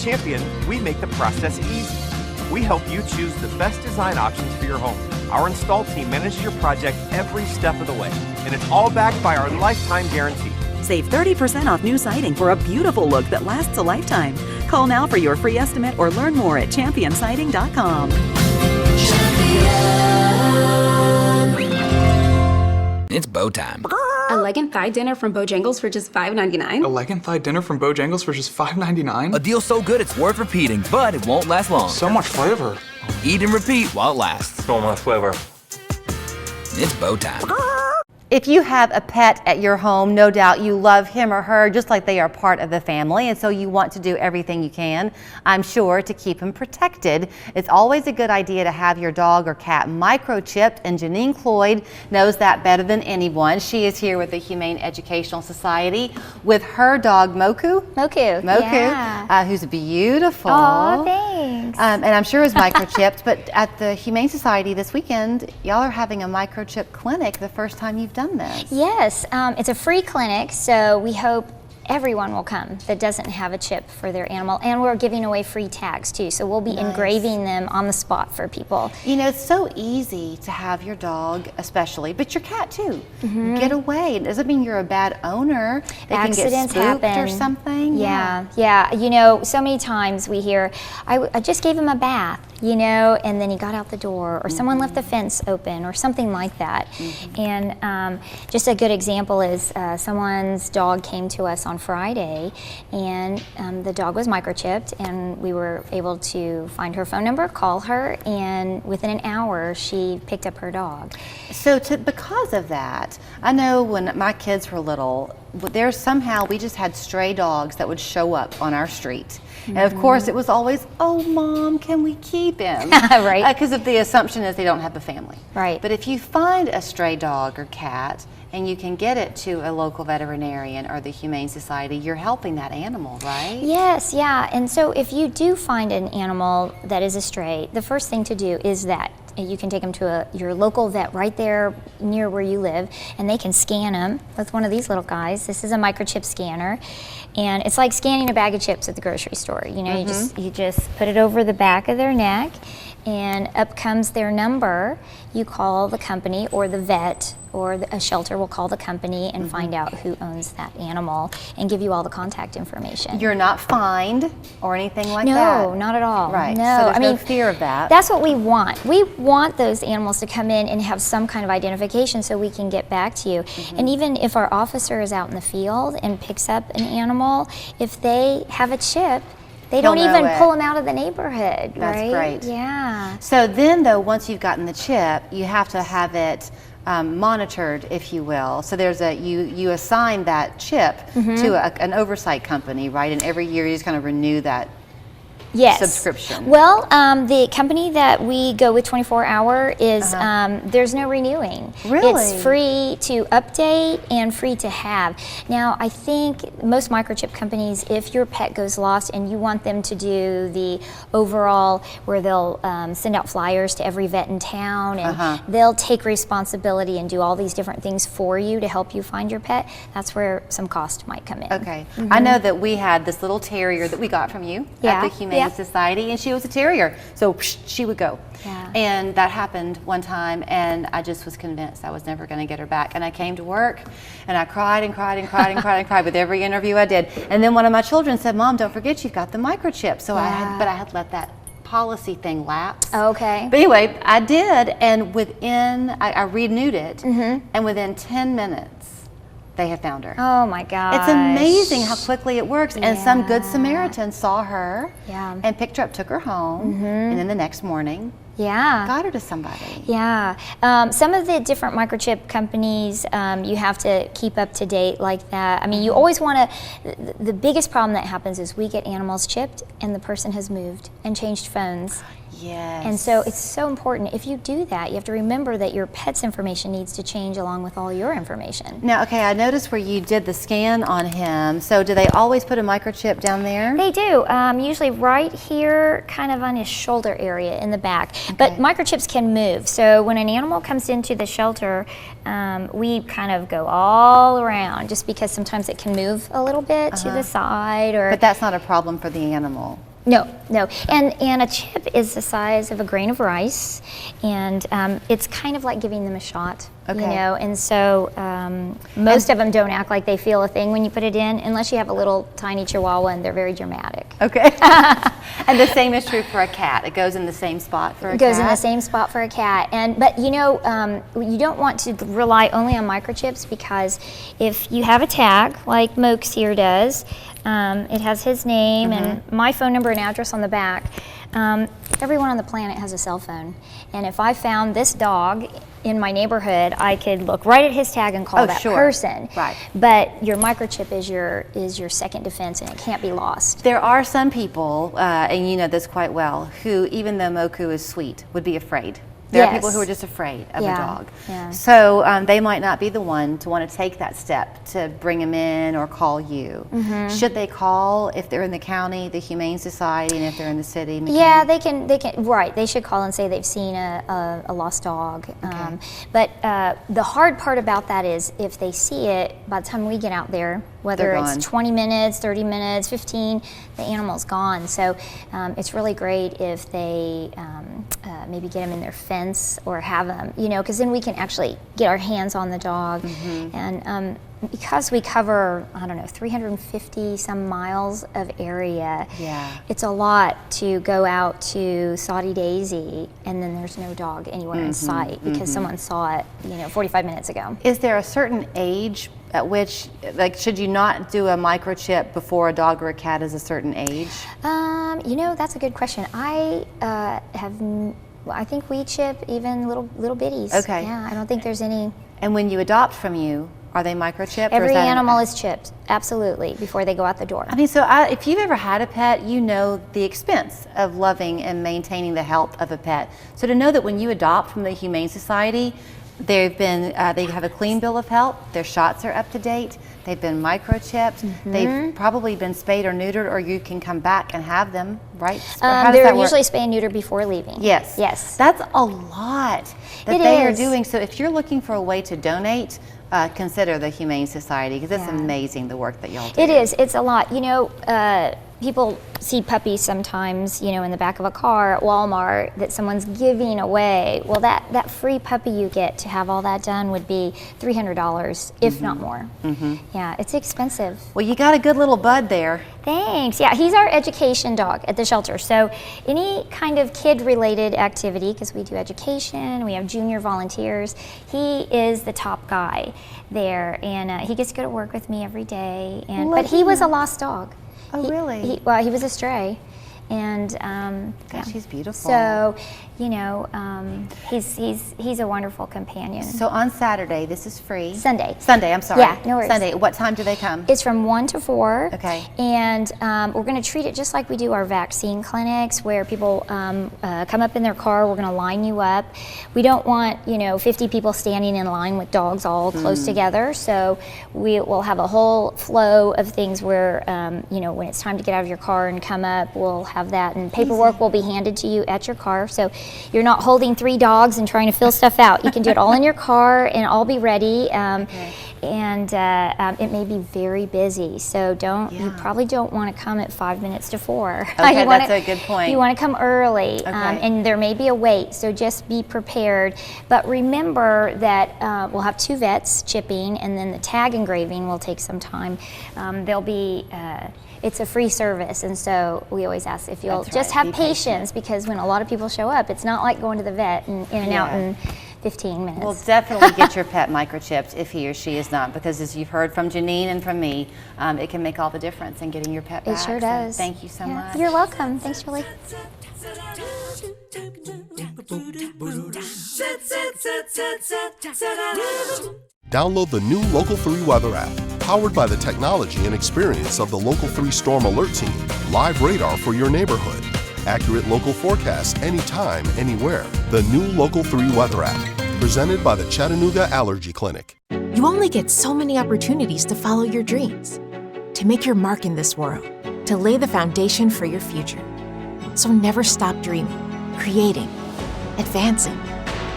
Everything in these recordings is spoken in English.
Champion, we make the process easy. We help you choose the best design options for your home. Our install team manages your project every step of the way, and it's all backed by our lifetime guarantee. Save 30% off new siding for a beautiful look that lasts a lifetime. Call now for your free estimate or learn more at championsiding.com. It's bow time. A leg and thigh dinner from Bojangles for just $5.99. A leg and thigh dinner from Bojangles for just $5.99? A deal so good it's worth repeating, but it won't last long. So much flavor. Eat and repeat while it lasts. So much flavor. It's bow time. If you have a pet at your home, no doubt you love him or her just like they are part of the family, and so you want to do everything you can, I'm sure, to keep him protected. It's always a good idea to have your dog or cat microchipped, and Janine Cloyd knows that better than anyone. She is here with the Humane Educational Society with her dog Moku. Moku, yeah. Who's beautiful. Oh, thanks. And I'm sure is microchipped, but at the Humane Society this weekend, y'all are having a microchip clinic the first time you've done this. Yes, it's a free clinic, so we hope everyone will come that doesn't have a chip for their animal, and we're giving away free tags too, so we'll be engraving them on the spot for people. You know, it's so easy to have your dog especially, but your cat too, get away. It doesn't mean you're a bad owner. They Accidents can get spooked happen or something. Yeah. You know, so many times we hear, I just gave him a bath, you know, and then he got out the door, or someone left the fence open, or something like that. And just a good example is someone's dog came to us on Friday, and the dog was microchipped, and we were able to find her phone number, call her, and within an hour she picked up her dog. So because of that, I know when my kids were little, we just had stray dogs that would show up on our street. And of course it was always, oh Mom, can we keep him? Right. Because of the assumption is they don't have a family. Right. But if you find a stray dog or cat and you can get it to a local veterinarian or the Humane Society, you're helping that animal, right? Yes, yeah. And so if you do find an animal that is a stray, the first thing to do is that you can take them to your local vet right there near where you live, and they can scan them with one of these little guys. This is a microchip scanner, and it's like scanning a bag of chips at the grocery store. You know, you just put it over the back of their neck, and up comes their number. You call the company, or the vet or a shelter will call the company and find out who owns that animal and give you all the contact information. You're not fined or anything like that? No, not at all. Right, no. so there's no fear of that. That's what we want. We want those animals to come in and have some kind of identification so we can get back to you. And even if our officer is out in the field and picks up an animal, if they have a chip, they don't even pull them out of the neighborhood, right? That's great. Yeah. So then, though, once you've gotten the chip, you have to have it monitored, if you will. So there's you assign that chip to an oversight company, right? And every year you just kind of renew that subscription. Well, the company that we go with 24-hour is there's no renewing. Really? It's free to update and free to have. Now, I think most microchip companies, if your pet goes lost and you want them to do the overall, where they'll send out flyers to every vet in town, and they'll take responsibility and do all these different things for you to help you find your pet, that's where some cost might come in. Okay. I know that we had this little terrier that we got from you at the Humane Society, and she was a terrier, so she would go. And that happened one time, and I just was convinced I was never going to get her back. And I came to work, and I cried and cried and cried and cried and cried with every interview I did. And then one of my children said, "Mom, don't forget you've got the microchip." So I had let that policy thing lapse. Okay. But anyway, I did, and I renewed it, and within 10 minutes, they had found her. Oh my gosh. It's amazing how quickly it works. And some good Samaritan saw her and picked her up, took her home, and then the next morning got her to somebody. Some of the different microchip companies, you have to keep up to date like that. I mean, you always want to, the biggest problem that happens is we get animals chipped and the person has moved and changed phones. Yes. And so it's so important. If you do that, you have to remember that your pet's information needs to change along with all your information. Now, okay, I noticed where you did the scan on him. So do they always put a microchip down there? They do, usually right here, kind of on his shoulder area in the back. But microchips can move. So when an animal comes into the shelter, we kind of go all around, just because sometimes it can move a little bit to the side. But that's not a problem for the animal. No. And a chip is the size of a grain of rice, and it's kind of like giving them a shot. Okay. You know, and so most of them don't act like they feel a thing when you put it in, unless you have a little tiny Chihuahua and they're very dramatic. Okay. And the same is true for a cat. It goes in the same spot for a cat. It goes in the same spot for a cat. But you know, you don't want to rely only on microchips, because if you have a tag like Mokes here does, it has his name and my phone number and address on the back. Everyone on the planet has a cell phone, and if I found this dog in my neighborhood, I could look right at his tag and call that person. Right. But your microchip is your second defense, and it can't be lost. There are some people, and you know this quite well, who, even though Moku is sweet, would be afraid. There are people who are just afraid of a dog. Yeah. So they might not be the one to want to take that step to bring him in or call you. Should they call if they're in the county, the Humane Society, and if they're in the city? Yeah, they can, right, they should call and say they've seen a lost dog. Okay. But the hard part about that is if they see it, by the time we get out there, whether it's 20 minutes, 30 minutes, 15, the animal's gone. So it's really great if they maybe get them in their fence or have them, you know, because then we can actually get our hands on the dog. And because we cover, I don't know, 350 some miles of area, it's a lot to go out to Saudi Daisy and then there's no dog anywhere in sight because someone saw it, you know, 45 minutes ago. Is there a certain age at which, like, should you not do a microchip before a dog or a cat is a certain age? You know, that's a good question. I think we chip even little bitties. Okay. Yeah, I don't think there's any. And when you adopt from you, are they microchipped? Every animal is chipped, absolutely, before they go out the door. I mean, so if you've ever had a pet, you know the expense of loving and maintaining the health of a pet. So to know that when you adopt from the Humane Society, they have a clean bill of health, their shots are up to date, they've been microchipped, they've probably been spayed or neutered, or you can come back and have them, right? How does they're that work? usually spay and neuter before leaving. Yes. Yes. That's a lot that they are doing. So if you're looking for a way to donate, consider the Humane Society, because it's amazing the work that y'all do. It is. It's a lot. You know, people see puppies sometimes, you know, in the back of a car at Walmart that someone's giving away. Well, that free puppy you get to have all that done would be $300, if not more. Yeah, it's expensive. Well, you got a good little bud there. Thanks. Yeah, he's our education dog at the shelter. So any kind of kid-related activity, because we do education, we have junior volunteers, he is the top guy there, and he gets to go to work with me every day. But he was a lost dog. Oh, really? Well, he was a stray, and Gosh, he's beautiful. So, you know, he's a wonderful companion. So on Saturday, this is free. Sunday, I'm sorry. Yeah, no worries. Sunday. What time do they come? It's from 1 to 4. Okay. And we're going to treat it just like we do our vaccine clinics, where people come up in their car. We're going to line you up. We don't want 50 people standing in line with dogs all close together. So we will have a whole flow of things where when it's time to get out of your car and come up, we'll have that, and paperwork will be handed to you at your car. So you're not holding 3 dogs and trying to fill stuff out. You can do it all in your car and all be ready. And it may be very busy, so you probably don't want to come at 5 minutes to 4. Okay, that's a good point. You want to come early, Okay. and there may be a wait, so just be prepared. But remember that we'll have 2 vets chipping, and then the tag engraving will take some time. There'll be it's a free service, and so we always ask if you'll just have patience, because when a lot of people show up, it's not like going to the vet and in and out in 15 minutes. Well, definitely get your pet microchipped if he or she is not, because as you've heard from Janine and from me, it can make all the difference in getting your pet back. It sure does. So thank you so much. You're welcome. Thanks, Julie. Download the new Local 3 weather app, powered by the technology and experience of the Local 3 Storm Alert Team. Live radar for your neighborhood. Accurate local forecasts anytime, anywhere. The new Local 3 weather app, presented by the Chattanooga Allergy Clinic. You only get so many opportunities to follow your dreams, to make your mark in this world, to lay the foundation for your future. So never stop dreaming, creating, advancing.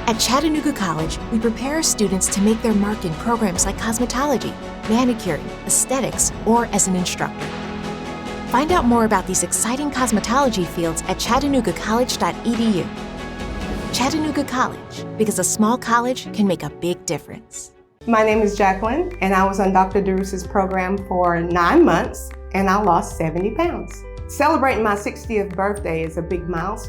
At Chattanooga College, we prepare our students to make their mark in programs like cosmetology, manicuring, aesthetics, or as an instructor. Find out more about these exciting cosmetology fields at ChattanoogaCollege.edu. Chattanooga College, because a small college can make a big difference. My name is Jacqueline, and I was on Dr. DeRuse's program for 9 months, and I lost 70 pounds. Celebrating my 60th birthday is a big milestone.